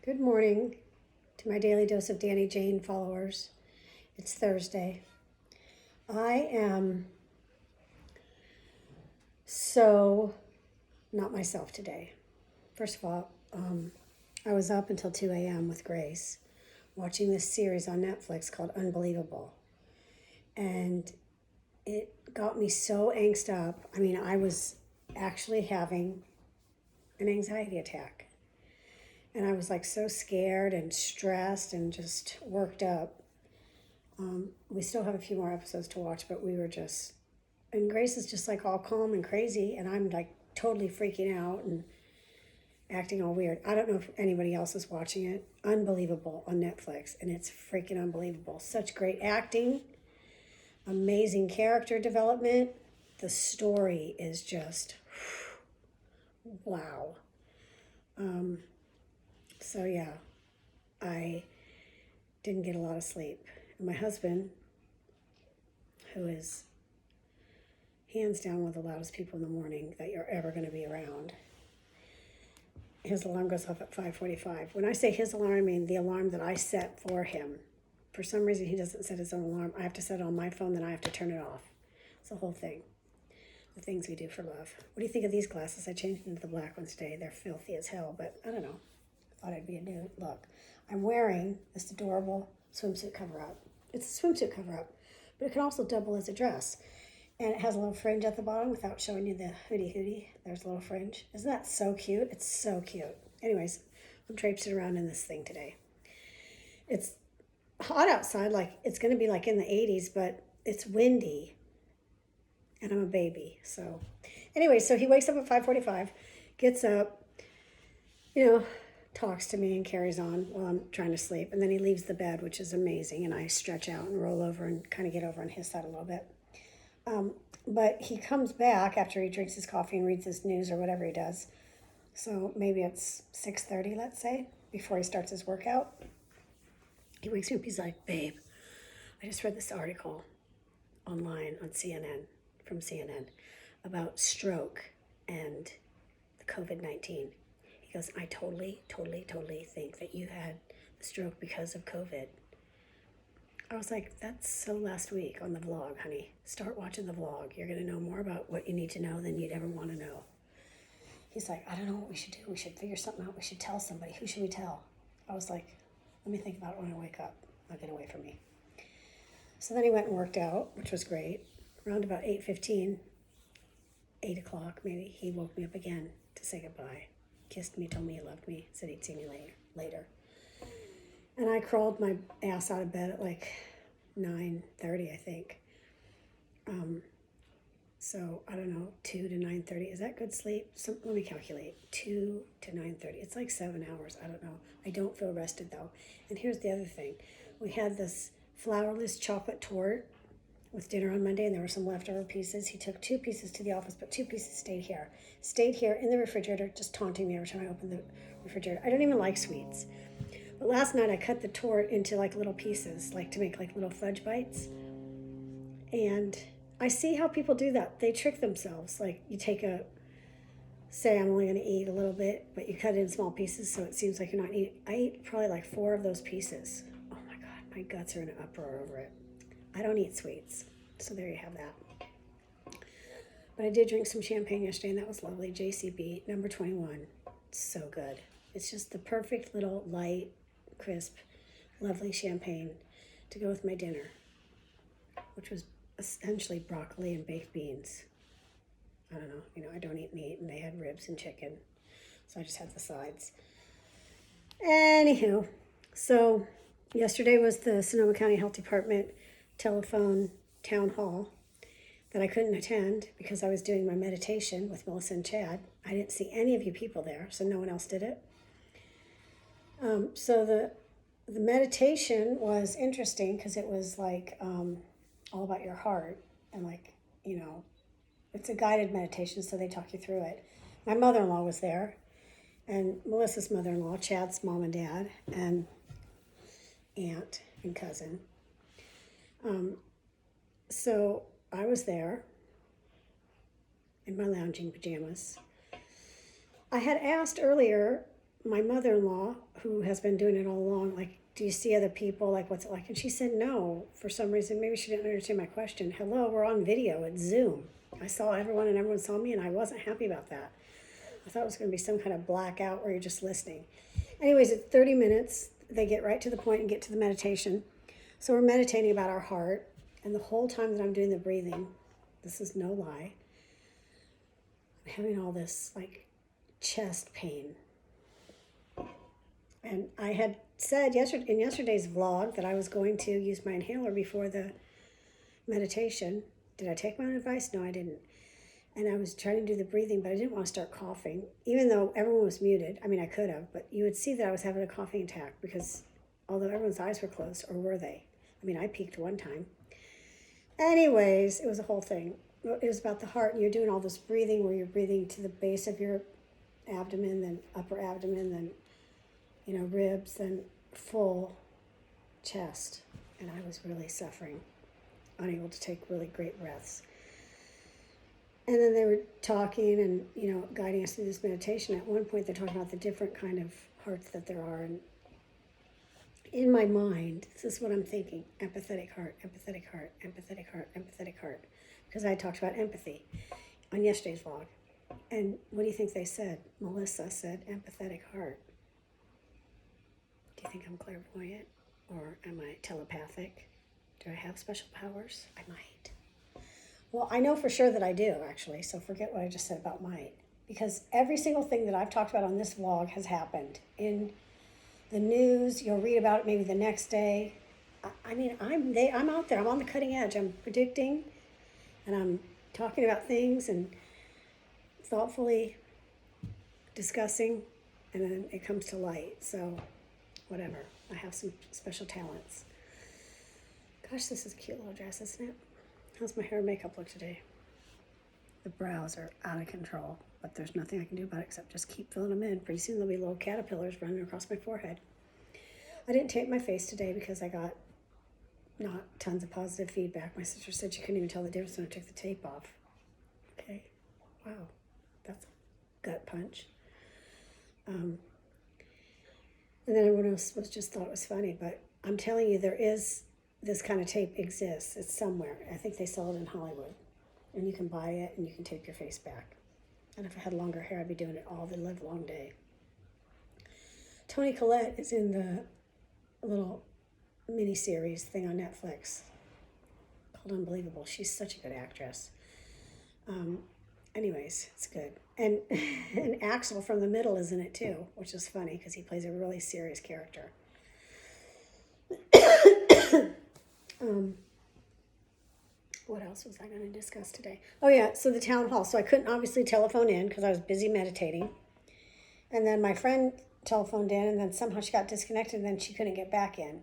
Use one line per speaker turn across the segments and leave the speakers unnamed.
Good morning to my daily dose of Danny Jane followers. It's Thursday. I am so not myself today. First of all, I was up until 2 a.m. with Grace watching this series on Netflix called Unbelievable. And it got me so angst up. I mean, I was actually having an anxiety attack. And I was like so scared and stressed and just worked up. We still have a few more episodes to watch, but we were just, and Grace is just like all calm and crazy, and I'm like totally freaking out and acting all weird. I don't know if anybody else is watching it. Unbelievable on Netflix, and it's freaking unbelievable. Such great acting, amazing character development. The story is just, wow. So yeah, I didn't get a lot of sleep. And my husband, who is hands down one of the loudest people in the morning that you're ever going to be around, his alarm goes off at 5:45. When I say his alarm, I mean the alarm that I set for him. For some reason, he doesn't set his own alarm. I have to set it on my phone, then I have to turn it off. It's the whole thing. The things we do for love. What do you think of these glasses? I changed into the black ones today. They're filthy as hell, but I don't know. I thought it'd be a new look. I'm wearing this adorable swimsuit cover-up. It's a swimsuit cover-up, but it can also double as a dress. And it has a little fringe at the bottom without showing you the hootie. There's a little fringe. Isn't that so cute? It's so cute. Anyways, I'm traipsing around in this thing today. It's hot outside, like it's going to be like in the 80s, but it's windy. And I'm a baby. So anyway, so he wakes up at 5:45, gets up, talks to me and carries on while I'm trying to sleep. And then he leaves the bed, which is amazing. And I stretch out and roll over and kind of get over on his side a little bit. But he comes back after he drinks his coffee and reads his news or whatever he does. So maybe it's 6:30, let's say, before he starts his workout. He wakes me up, he's like, babe, I just read this article online on from CNN, about stroke and the COVID-19. He goes, I totally think that you had the stroke because of COVID. I was like, that's so last week on the vlog, honey. Start watching the vlog. You're going to know more about what you need to know than you'd ever want to know. He's like, I don't know what we should do. We should figure something out. We should tell somebody. Who should we tell? I was like, let me think about it when I wake up. I'll get away from me. So then he went and worked out, which was great. Around about 8:15, 8 o'clock maybe, he woke me up again to say goodbye. Kissed me, told me he loved me, said he'd see me later. And I crawled my ass out of bed at like 9:30, I think. So I don't know, 2 to 9:30. Is that good sleep? Let me calculate. 2 to 9:30. It's like 7 hours. I don't know. I don't feel rested though. And here's the other thing. We had this flourless chocolate torte with dinner on Monday, and there were some leftover pieces. He took 2 pieces to the office, but 2 pieces stayed here. Stayed here in the refrigerator, just taunting me every time I opened the refrigerator. I don't even like sweets. But last night I cut the torte into like little pieces, like to make like little fudge bites. And I see how people do that. They trick themselves. Like you say I'm only going to eat a little bit, but you cut it in small pieces so it seems like you're not eating. I ate probably like 4 of those pieces. Oh my God, my guts are in an uproar over it. I don't eat sweets, so there you have that. But I did drink some champagne yesterday, and that was lovely. JCB, number 21. It's so good. It's just the perfect little light, crisp, lovely champagne to go with my dinner, which was essentially broccoli and baked beans. I don't know, I don't eat meat, and they had ribs and chicken, so I just had the sides. Anywho, so yesterday was the Sonoma County Health Department telephone town hall that I couldn't attend because I was doing my meditation with Melissa and Chad. I didn't see any of you people there, so no one else did it. So the meditation was interesting because it was like all about your heart, and like, it's a guided meditation, so they talk you through it. My mother-in-law was there, and Melissa's mother-in-law, Chad's mom and dad, and aunt and cousin. So I was there in my lounging pajamas. I had asked earlier my mother-in-law, who has been doing it all along, like, do you see other people? Like, what's it like? And she said no. For some reason, maybe she didn't understand my question. Hello, we're on video. It's Zoom. I saw everyone and everyone saw me, and I wasn't happy about that. I thought it was going to be some kind of blackout where you're just listening. Anyways, at 30 minutes, they get right to the point and get to the meditation. So we're meditating about our heart. And the whole time that I'm doing the breathing, this is no lie, I'm having all this like chest pain. And I had said in yesterday's vlog that I was going to use my inhaler before the meditation. Did I take my own advice? No, I didn't. And I was trying to do the breathing, but I didn't want to start coughing, even though everyone was muted. I mean, I could have, but you would see that I was having a coughing attack because although everyone's eyes were closed, or were they? I mean, I peaked one time. Anyways, it was a whole thing. It was about the heart, and you're doing all this breathing where you're breathing to the base of your abdomen, then upper abdomen, then, ribs, then full chest. And I was really suffering, unable to take really great breaths. And then they were talking and, guiding us through this meditation. At one point, they're talking about the different kind of hearts that there are. And in my mind, this is what I'm thinking: empathetic heart, empathetic heart, empathetic heart, empathetic heart. Because I talked about empathy on yesterday's vlog. And what do you think they said? Melissa said, empathetic heart. Do you think I'm clairvoyant? Or am I telepathic? Do I have special powers? I might. Well, I know for sure that I do, actually, so forget what I just said about might. Because every single thing that I've talked about on this vlog has happened. In the news, you'll read about it maybe the next day. I'm out there. I'm on the cutting edge. I'm predicting, and I'm talking about things and thoughtfully discussing, and then it comes to light. So, whatever. I have some special talents. Gosh, this is a cute little dress, isn't it? How's my hair and makeup look today? The brows are out of control, but there's nothing I can do about it except just keep filling them in. Pretty soon there'll be little caterpillars running across my forehead. I didn't tape my face today because I got not tons of positive feedback. My sister said she couldn't even tell the difference when I took the tape off. Okay, wow, that's a gut punch. And then everyone else just thought it was funny, but I'm telling you, this kind of tape exists. It's somewhere. I think they sell it in Hollywood. And you can buy it and you can tape your face back. And if I had longer hair, I'd be doing it all the live long day. Toni Collette is in the little mini-series thing on Netflix called Unbelievable. She's such a good actress. Anyways, it's good. And Axel from The Middle is in it too, which is funny because he plays a really serious character. What else was I going to discuss today? Oh yeah, so the town hall. So I couldn't obviously telephone in because I was busy meditating. And then my friend telephoned in, and then somehow she got disconnected, and then she couldn't get back in.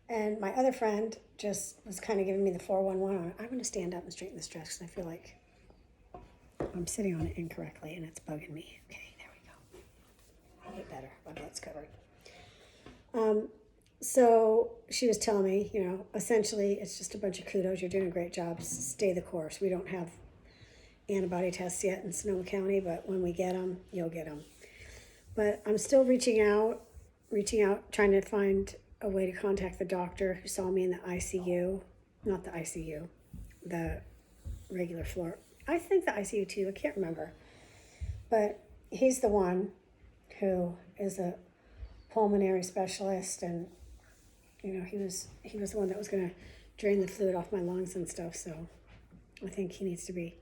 And my other friend just was kind of giving me the 411 on it. I'm going to stand up and straighten this dress because I feel like I'm sitting on it incorrectly, and it's bugging me. Okay, there we go. I'll get better. My butt's covered. So she was telling me, essentially it's just a bunch of kudos. You're doing a great job. Stay the course. We don't have antibody tests yet in Sonoma County, but when we get them, you'll get them. But I'm still reaching out, trying to find a way to contact the doctor who saw me in the ICU. Not the ICU, the regular floor. I think the ICU too, I can't remember. But he's the one who is a pulmonary specialist, and he was the one that was going to drain the fluid off my lungs and stuff, so I think he needs to be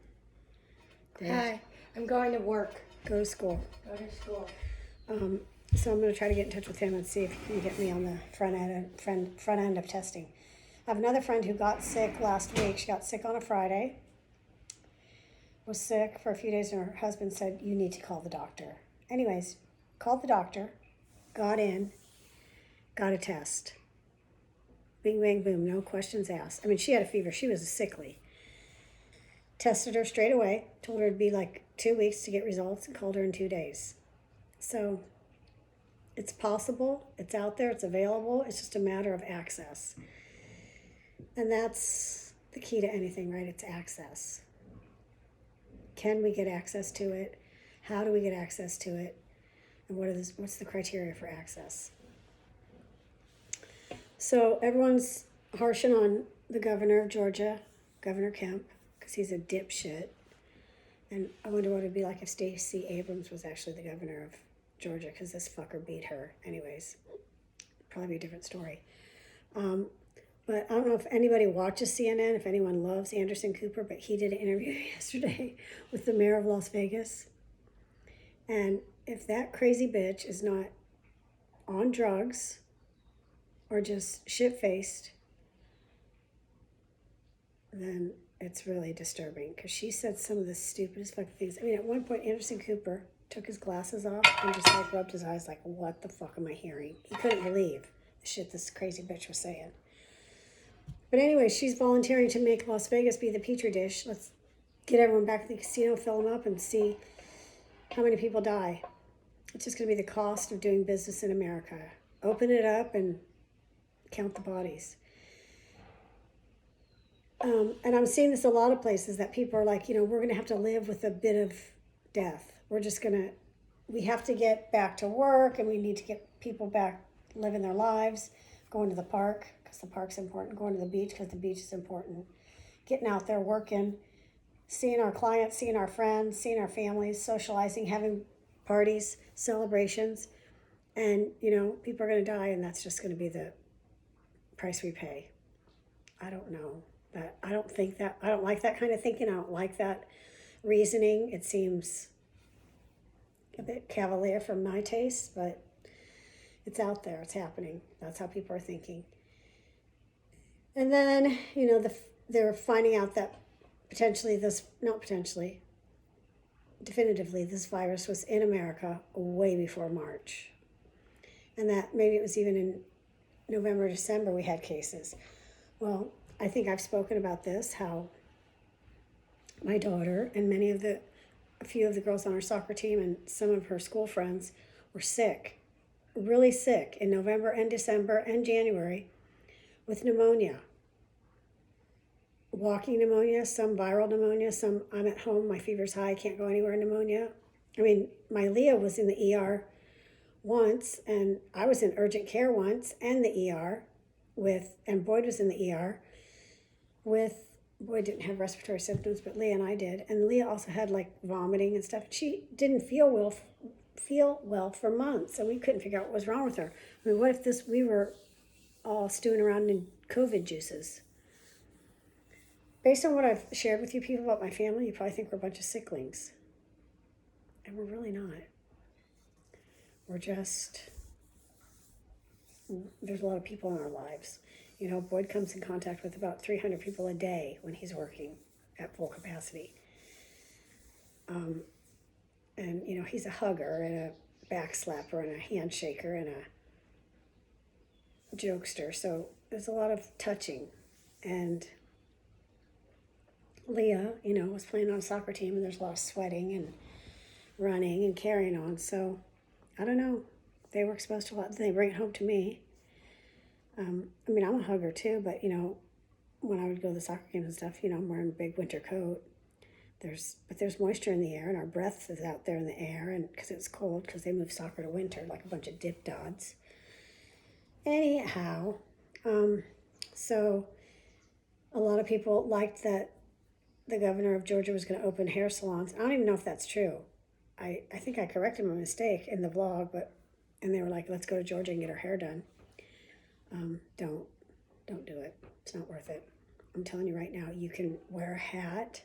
great.
Hi, I'm going to work.
Go to school. So I'm going to try to get in touch with him and see if he can get me on the front end of testing. I have another friend who got sick last week. She got sick on a Friday, was sick for a few days, and her husband said, you need to call the doctor. Anyways, called the doctor, got in, got a test. Bing, bang, boom, no questions asked. I mean, she had a fever. She was sickly. Tested her straight away, told her it'd be like 2 weeks to get results, and called her in 2 days. So it's possible, it's out there, it's available. It's just a matter of access. And that's the key to anything, right? It's access. Can we get access to it? How do we get access to it? And what's the criteria for access? So everyone's harshing on the governor of Georgia, Governor Kemp, because he's a dipshit. And I wonder what it'd be like if Stacey Abrams was actually the governor of Georgia, because this fucker beat her. Anyways, probably be a different story. But I don't know if anybody watches CNN, if anyone loves Anderson Cooper, but he did an interview yesterday with the mayor of Las Vegas. And if that crazy bitch is not on drugs or just shit-faced, then it's really disturbing, because she said some of the stupidest fucking things. I mean, at one point, Anderson Cooper took his glasses off and just like rubbed his eyes like, what the fuck am I hearing? He couldn't believe the shit this crazy bitch was saying. But anyway, she's volunteering to make Las Vegas be the petri dish. Let's get everyone back to the casino, fill them up, and see how many people die. It's just going to be the cost of doing business in America. Open it up and count the bodies. And I'm seeing this a lot of places, that people are like, we're going to have to live with a bit of death. We have to get back to work, and we need to get people back living their lives, going to the park because the park's important, going to the beach because the beach is important, getting out there, working, seeing our clients, seeing our friends, seeing our families, socializing, having parties, celebrations. And, people are going to die, and that's just going to be the price we pay. I don't know. But I don't like that kind of thinking. I don't like that reasoning. It seems a bit cavalier for my taste, but it's out there. It's happening. That's how people are thinking. And then, they're finding out that definitively this virus was in America way before March. And that maybe it was even in November, December we had cases. Well, I think I've spoken about this, how my daughter and a few of the girls on our soccer team and some of her school friends were sick, really sick in November and December and January with pneumonia. Walking pneumonia, some viral pneumonia, some I'm at home, my fever's high, can't go anywhere pneumonia. I mean, my Leah was in the ER once, and I was in urgent care once and the ER and Boyd was in the ER Boyd didn't have respiratory symptoms, but Leah and I did. And Leah also had like vomiting and stuff. She didn't feel well for months, and we couldn't figure out what was wrong with her. I mean, what if we were all stewing around in COVID juices? Based on what I've shared with you people about my family, you probably think we're a bunch of sicklings. And we're really not. There's a lot of people in our lives. Boyd comes in contact with about 300 people a day when he's working at full capacity. And, he's a hugger and a backslapper and a handshaker and a jokester. So there's a lot of touching. And Leah, was playing on a soccer team, and there's a lot of sweating and running and carrying on. So I don't know. They were exposed to a lot. They bring it home to me. I'm a hugger too, but, when I would go to the soccer games and stuff, I'm wearing a big winter coat. There's moisture in the air, and our breath is out there in the air, and because it's cold, because they moved soccer to winter like a bunch of dip dods. Anyhow, so a lot of people liked that the governor of Georgia was going to open hair salons. I don't even know if that's true. I think I corrected my mistake in the vlog, and they were like, let's go to Georgia and get our hair done. Don't do it. It's not worth it. I'm telling you right now, you can wear a hat,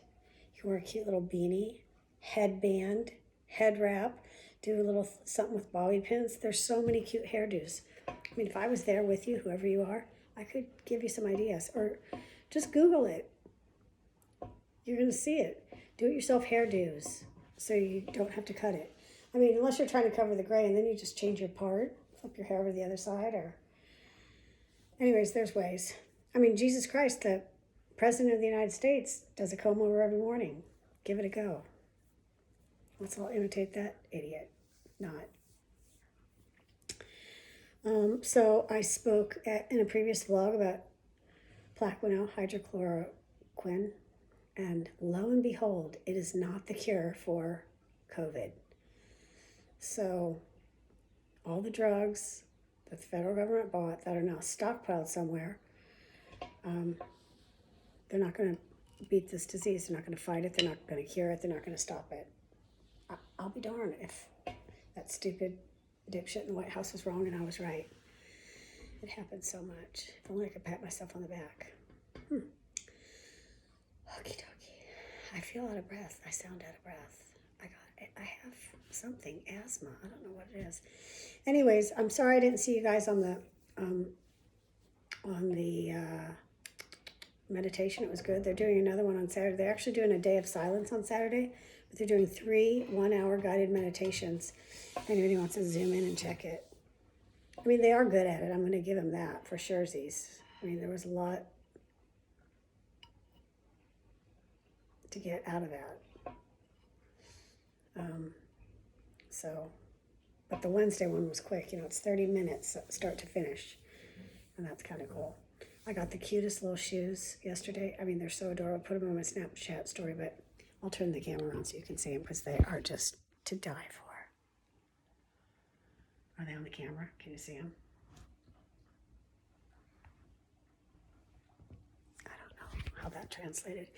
you can wear a cute little beanie, headband, head wrap, do a little something with bobby pins. There's so many cute hairdos. I mean, if I was there with you, whoever you are, I could give you some ideas, or just Google it. You're going to see it. Do-it-yourself hairdos so you don't have to cut it. I mean, unless you're trying to cover the gray, and then you just change your part, flip your hair over to the other side, or... Anyways, there's ways. I mean, Jesus Christ, the President of the United States does a comb over every morning. Give it a go. Let's all imitate that idiot. Not. So I spoke in a previous vlog about Plaquenil hydrochloroquine, and lo and behold, it is not the cure for COVID. So all the drugs that the federal government bought that are now stockpiled somewhere, they're not going to beat this disease. They're not going to fight it. They're not going to cure it. They're not going to stop it. I'll be darned if that stupid dipshit in the White House was wrong and I was right. It happens so much. If only I could pat myself on the back. Okie dokie. I feel out of breath. I sound out of breath. I have something, asthma. I don't know what it is. Anyways, I'm sorry I didn't see you guys on the meditation. It was good. They're doing another one on Saturday. They're actually doing a day of silence on Saturday, but they're doing 3 one-hour guided meditations. If anybody wants to zoom in and check it. I mean, they are good at it. I'm going to give them that for surezies. I mean, there was a lot to get out of that. But the Wednesday one was quick. You know, it's 30 minutes start to finish, and that's kind of cool. I got the cutest little shoes yesterday. I mean, they're so adorable. I put them on my Snapchat story, but I'll turn the camera around so you can see them because they are just to die for. Are they on the camera? Can you see them? I don't know how that translated.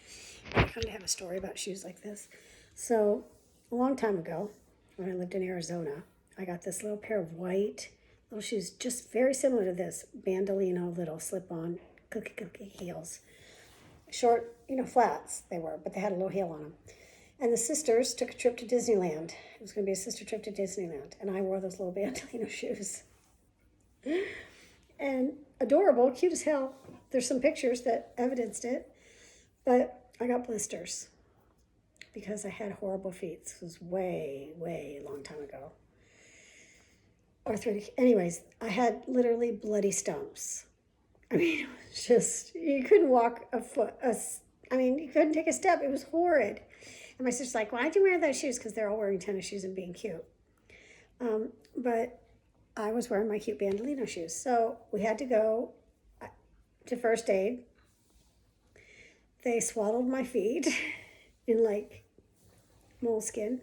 I kind of have a story about shoes like this. So a long time ago, when I lived in Arizona, I got this little pair of white little shoes, just very similar to this, Bandolino little slip-on cookie heels. Short, flats they were, but they had a little heel on them. And the sisters took a trip to Disneyland. It was going to be a sister trip to Disneyland, and I wore those little Bandolino shoes. And adorable, cute as hell. There's some pictures that evidenced it, but I got blisters because I had horrible feet. This was way, way long time ago. Arthritic. Anyways, I had literally bloody stumps. I mean, it was just, you couldn't walk a foot. You couldn't take a step. It was horrid. And my sister's like, why'd you wear those shoes? Because they're all wearing tennis shoes and being cute. But I was wearing my cute Bandolino shoes. So we had to go to first aid. They swaddled my feet in like moleskin.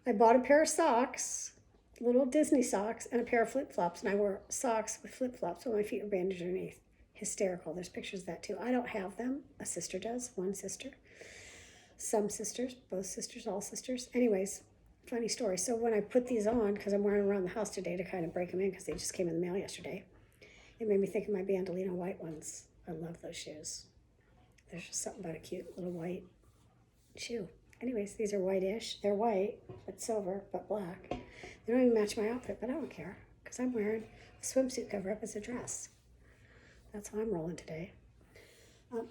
I bought a pair of socks, little Disney socks, and a pair of flip-flops. And I wore socks with flip-flops when my feet were bandaged underneath. Hysterical. There's pictures of that too. I don't have them. A sister does. One sister. Some sisters. Both sisters. All sisters. Anyways, funny story. So when I put these on, because I'm wearing them around the house today to kind of break them in because they just came in the mail yesterday, it made me think of my Bandolino white ones. I love those shoes. There's just something about a cute little white shoe. Anyways, these are whitish. They're white, but silver, but black. They don't even match my outfit, but I don't care because I'm wearing a swimsuit cover-up as a dress. That's how I'm rolling today.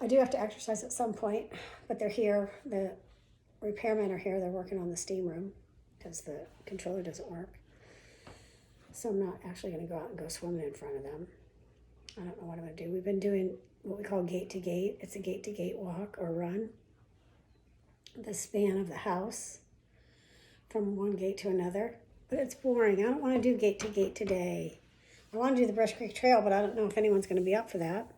I do have to exercise at some point, but they're here. The repairmen are here. They're working on the steam room because the controller doesn't work. So I'm not actually going to go out and go swimming in front of them. I don't know what I'm going to do. We've been doing what we call gate to gate. It's a gate to gate walk or run. The span of the house from one gate to another. But it's boring. I don't want to do gate to gate today. I want to do the Brush Creek Trail, but I don't know if anyone's going to be up for that.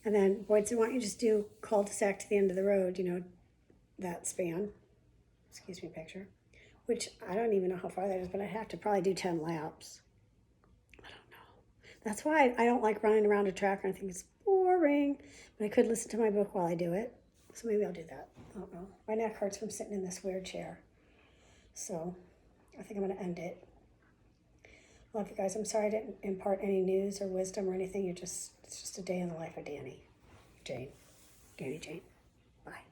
And then Boyd said, why don't you just do cul-de-sac to the end of the road, that span. Excuse me, picture. Which I don't even know how far that is, but I'd have to probably do 10 laps. I don't know. That's why I don't like running around a track. I think it's boring. But I could listen to my book while I do it. So maybe I'll do that. I don't know. My neck hurts from sitting in this weird chair. So I think I'm going to end it. Love you guys. I'm sorry I didn't impart any news or wisdom or anything. It's just a day in the life of Danny Jane. Bye.